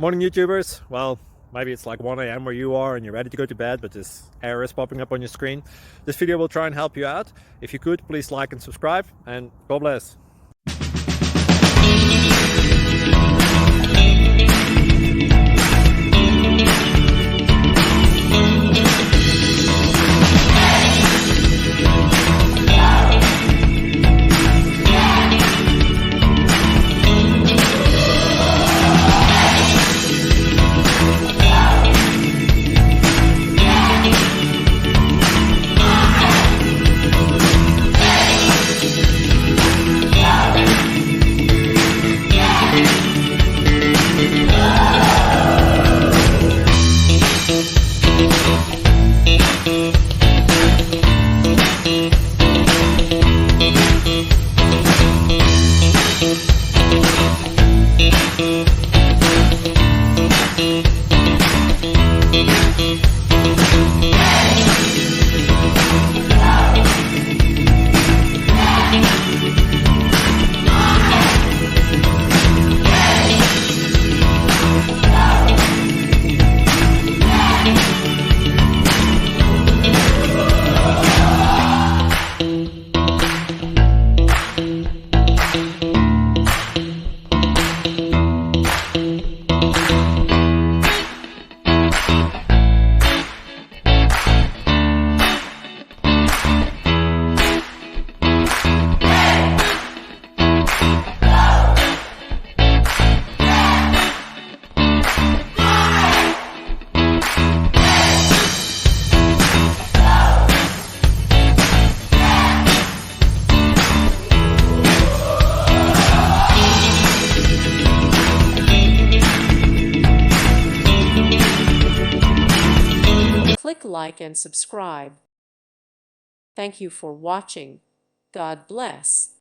Morning YouTubers. Well, maybe it's like 1 a.m. where you are and you're ready to go to bed, but this error is popping up on your screen. This video will try and help you out. If you could, please like and subscribe, and God bless. Click like and subscribe. Thank you for watching. God bless.